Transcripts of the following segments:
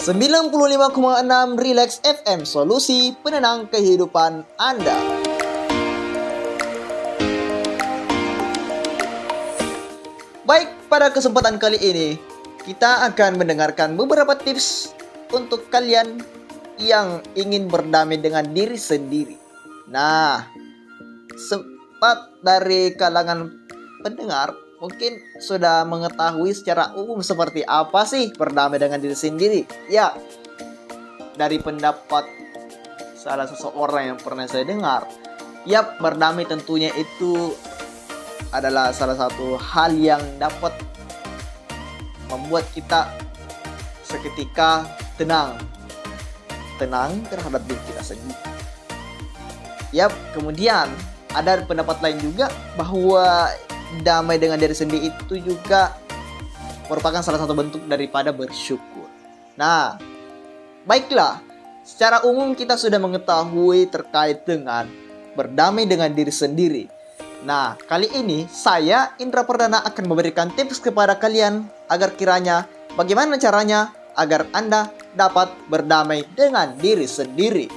95,6 Relax FM, solusi penenang kehidupan Anda. Baik, pada kesempatan kali ini kita akan mendengarkan beberapa tips untuk kalian yang ingin berdamai dengan diri sendiri. Nah, sempat dari kalangan pendengar mungkin sudah mengetahui secara umum seperti apa sih berdamai dengan diri sendiri. Ya, dari pendapat salah seseorang yang pernah saya dengar, ya, berdamai tentunya itu adalah salah satu hal yang dapat membuat kita seketika tenang terhadap diri kita sendiri. Yap, kemudian ada pendapat lain juga bahwa damai dengan diri sendiri itu juga merupakan salah satu bentuk daripada bersyukur. Nah, baiklah, secara umum kita sudah mengetahui terkait dengan berdamai dengan diri sendiri. Nah, kali ini saya, Indra Perdana, akan memberikan tips kepada kalian agar kiranya bagaimana caranya agar Anda dapat berdamai dengan diri sendiri.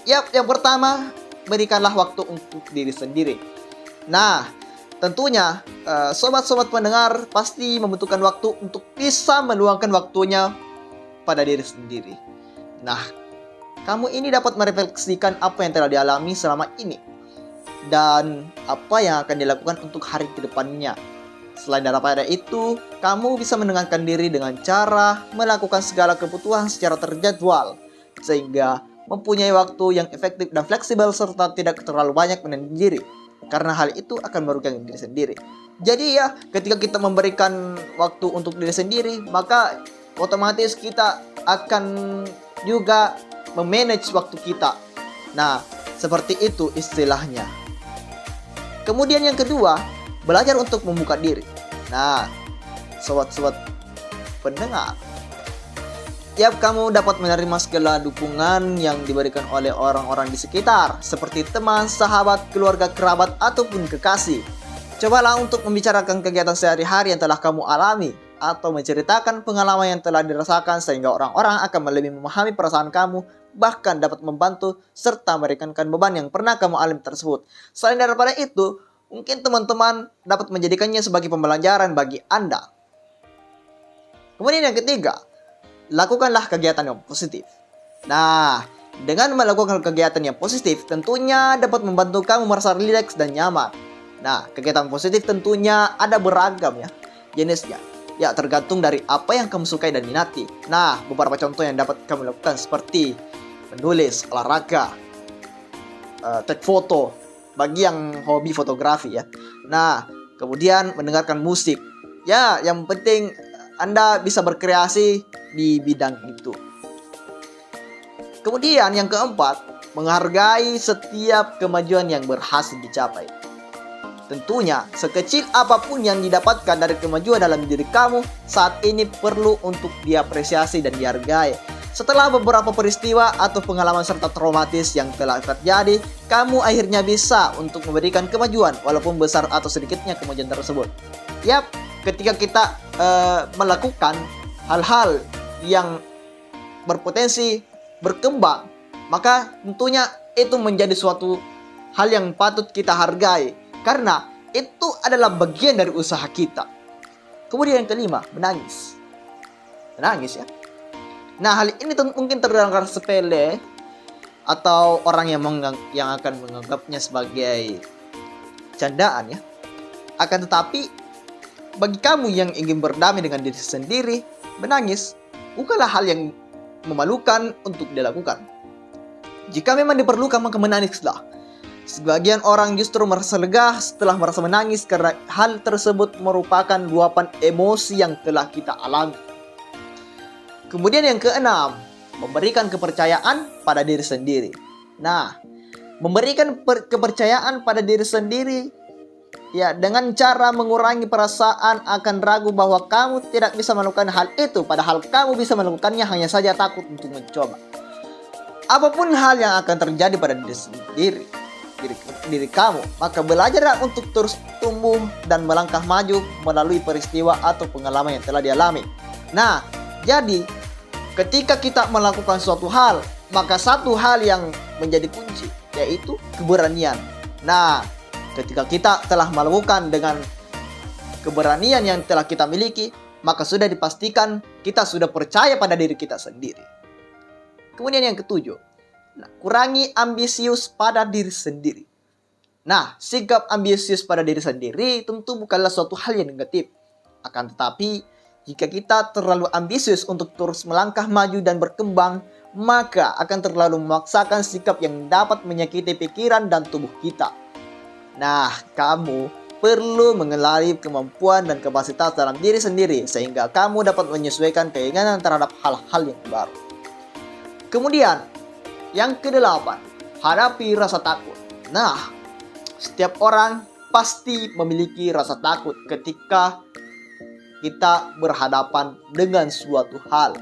Yap, yang pertama, berikanlah waktu untuk diri sendiri. Nah, tentunya sobat-sobat pendengar pasti membutuhkan waktu untuk bisa meluangkan waktunya pada diri sendiri. Nah, kamu ini dapat merefleksikan apa yang telah dialami selama ini dan apa yang akan dilakukan untuk hari kedepannya. Selain daripada itu, kamu bisa menenangkan diri dengan cara melakukan segala kebutuhan secara terjadwal, sehingga mempunyai waktu yang efektif dan fleksibel serta tidak terlalu banyak menyendiri, karena hal itu akan merugikan diri sendiri. Jadi ya, ketika kita memberikan waktu untuk diri sendiri, maka otomatis kita akan juga memanage waktu kita. Nah, seperti itu istilahnya. Kemudian yang kedua, belajar untuk membuka diri. Nah, sobat-sobat pendengar, tiap kamu dapat menerima segala dukungan yang diberikan oleh orang-orang di sekitar, seperti teman, sahabat, keluarga, kerabat, ataupun kekasih. Cobalah untuk membicarakan kegiatan sehari-hari yang telah kamu alami, atau menceritakan pengalaman yang telah dirasakan sehingga orang-orang akan lebih memahami perasaan kamu, bahkan dapat membantu serta meringankan beban yang pernah kamu alami tersebut. Selain daripada itu, mungkin teman-teman dapat menjadikannya sebagai pembelajaran bagi Anda. Kemudian yang ketiga, lakukanlah kegiatan yang positif. Nah, dengan melakukan kegiatan yang positif tentunya dapat membantu kamu merasa rileks dan nyaman. Nah, kegiatan positif tentunya ada beragam ya jenisnya. Ya, tergantung dari apa yang kamu sukai dan minati. Nah, beberapa contoh yang dapat kamu lakukan seperti menulis, olahraga, take foto bagi yang hobi fotografi ya. Nah, kemudian mendengarkan musik. Ya, yang penting Anda bisa berkreasi di bidang itu. Kemudian yang keempat, menghargai setiap kemajuan yang berhasil dicapai. Tentunya, sekecil apapun yang didapatkan dari kemajuan dalam diri kamu saat ini perlu untuk diapresiasi dan dihargai. Setelah beberapa peristiwa atau pengalaman serta traumatis yang telah terjadi, kamu akhirnya bisa untuk memberikan kemajuan walaupun besar atau sedikitnya kemajuan tersebut. Yap, ketika kita melakukan hal-hal yang berpotensi berkembang, maka tentunya itu menjadi suatu hal yang patut kita hargai, karena itu adalah bagian dari usaha kita. Kemudian yang kelima, menangis ya. Nah, hal ini mungkin terdengar sepele atau orang yang akan menganggapnya sebagai candaan ya. Akan tetapi bagi kamu yang ingin berdamai dengan diri sendiri, menangis bukanlah hal yang memalukan untuk dilakukan. Jika memang diperlukan, maka menangislah. Sebagian orang justru merasa lega setelah merasa menangis karena hal tersebut merupakan luapan emosi yang telah kita alami. Kemudian yang keenam, memberikan kepercayaan pada diri sendiri. Nah, memberikan kepercayaan pada diri sendiri ya dengan cara mengurangi perasaan akan ragu bahwa kamu tidak bisa melakukan hal itu, padahal kamu bisa melakukannya, hanya saja takut untuk mencoba. Apapun hal yang akan terjadi pada diri kamu, maka belajarlah untuk terus tumbuh dan melangkah maju melalui peristiwa atau pengalaman yang telah dialami. Nah, jadi ketika kita melakukan suatu hal, maka satu hal yang menjadi kunci, yaitu keberanian. Nah, ketika kita telah melakukan dengan keberanian yang telah kita miliki, maka sudah dipastikan kita sudah percaya pada diri kita sendiri. Kemudian yang ketujuh, kurangi ambisius pada diri sendiri. Nah, sikap ambisius pada diri sendiri tentu bukanlah suatu hal yang negatif. Akan tetapi, jika kita terlalu ambisius untuk terus melangkah maju dan berkembang, maka akan terlalu memaksakan sikap yang dapat menyakiti pikiran dan tubuh kita. Nah, kamu perlu mengenali kemampuan dan kapasitas dalam diri sendiri sehingga kamu dapat menyesuaikan keinginan terhadap hal-hal yang baru. Kemudian, yang kedelapan, hadapi rasa takut. Nah, setiap orang pasti memiliki rasa takut ketika kita berhadapan dengan suatu hal.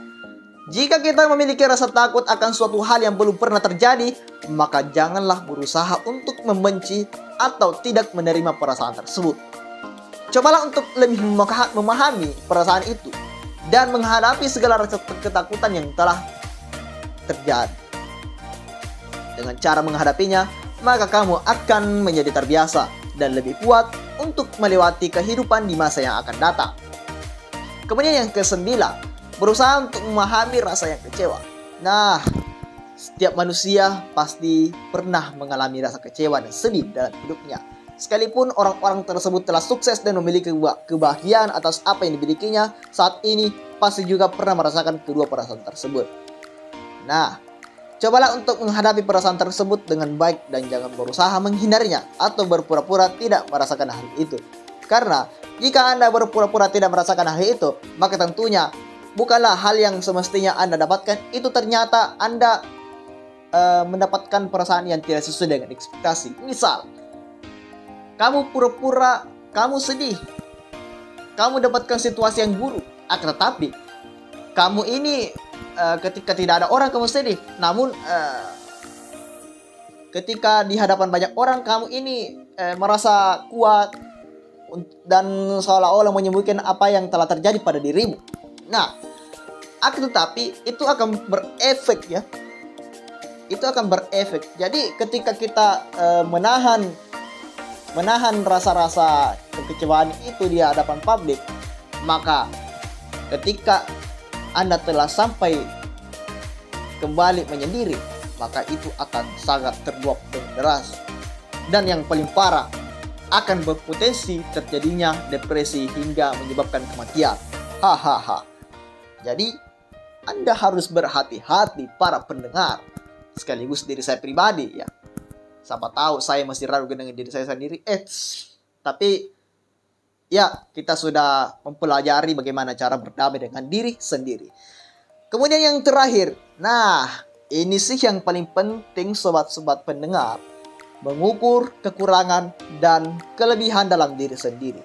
Jika kita memiliki rasa takut akan suatu hal yang belum pernah terjadi, maka janganlah berusaha untuk membenci atau tidak menerima perasaan tersebut. Cobalah untuk lebih memahami perasaan itu dan menghadapi segala rasa ketakutan yang telah terjadi. Dengan cara menghadapinya, maka kamu akan menjadi terbiasa dan lebih kuat untuk melewati kehidupan di masa yang akan datang. Kemudian yang kesembilan, berusaha untuk memahami rasa yang kecewa. Nah, setiap manusia pasti pernah mengalami rasa kecewa dan sedih dalam hidupnya. Sekalipun orang-orang tersebut telah sukses dan memiliki kebahagiaan atas apa yang dimilikinya, saat ini pasti juga pernah merasakan kedua perasaan tersebut. Nah, cobalah untuk menghadapi perasaan tersebut dengan baik dan jangan berusaha menghindarinya atau berpura-pura tidak merasakan hal itu. Karena jika Anda berpura-pura tidak merasakan hal itu, maka tentunya bukanlah hal yang semestinya Anda dapatkan. Itu ternyata Anda mendapatkan perasaan yang tidak sesuai dengan ekspektasi. Misal, kamu pura-pura kamu sedih, kamu dapatkan situasi yang buruk, akan tetapi kamu ini ketika tidak ada orang kamu sedih, namun ketika di hadapan banyak orang kamu ini merasa kuat dan seolah-olah menyembuhkan apa yang telah terjadi pada dirimu. Nah, akan tetapi itu akan berefek ya. Itu akan berefek. Jadi ketika kita menahan rasa-rasa kekecewaan itu di hadapan publik, maka ketika Anda telah sampai kembali menyendiri, maka itu akan sangat terluap dengan deras. Dan yang paling parah, akan berpotensi terjadinya depresi hingga menyebabkan kematian. Hahaha. Jadi, Anda harus berhati-hati para pendengar. Sekaligus diri saya pribadi ya. Siapa tahu saya masih ragu dengan diri saya sendiri. Tapi ya, kita sudah mempelajari bagaimana cara berdamai dengan diri sendiri. Kemudian yang terakhir, nah ini sih yang paling penting sobat-sobat pendengar. Mengukur kekurangan dan kelebihan dalam diri sendiri.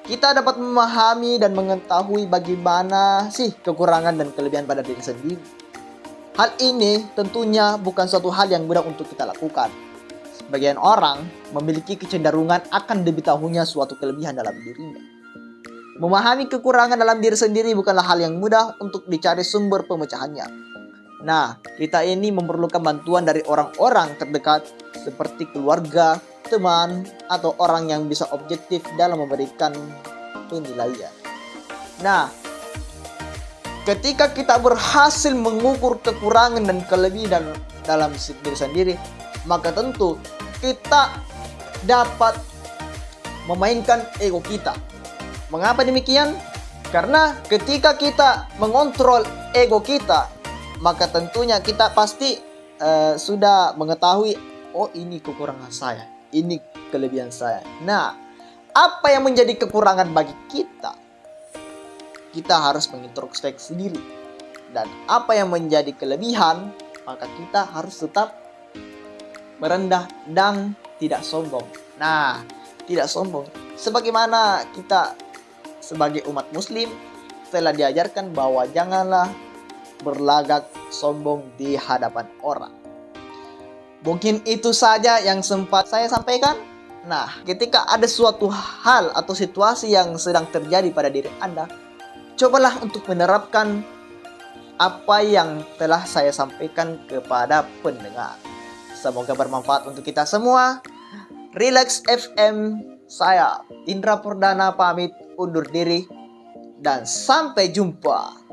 Kita dapat memahami dan mengetahui bagaimana sih kekurangan dan kelebihan pada diri sendiri. Hal ini tentunya bukan suatu hal yang mudah untuk kita lakukan. Sebagian orang memiliki kecenderungan akan lebih tahunya suatu kelebihan dalam dirinya. Memahami kekurangan dalam diri sendiri bukanlah hal yang mudah untuk dicari sumber pemecahannya. Nah, kita ini memerlukan bantuan dari orang-orang terdekat seperti keluarga, teman, atau orang yang bisa objektif dalam memberikan penilaian. Nah, ketika kita berhasil mengukur kekurangan dan kelebihan dalam diri sendiri, maka tentu kita dapat memainkan ego kita. Mengapa demikian? Karena ketika kita mengontrol ego kita, maka tentunya kita pasti sudah mengetahui, oh ini kekurangan saya, ini kelebihan saya. Nah, apa yang menjadi kekurangan bagi kita? Kita harus mengintrospeksi diri. Dan apa yang menjadi kelebihan, maka kita harus tetap merendah dan tidak sombong. Nah, tidak sombong. Sebagaimana kita sebagai umat muslim telah diajarkan bahwa janganlah berlagak sombong di hadapan orang. Mungkin itu saja yang sempat saya sampaikan. Nah, ketika ada suatu hal atau situasi yang sedang terjadi pada diri Anda, cobalah untuk menerapkan apa yang telah saya sampaikan kepada pendengar. Semoga bermanfaat untuk kita semua. Relax FM, saya Indra Purdana pamit undur diri dan sampai jumpa.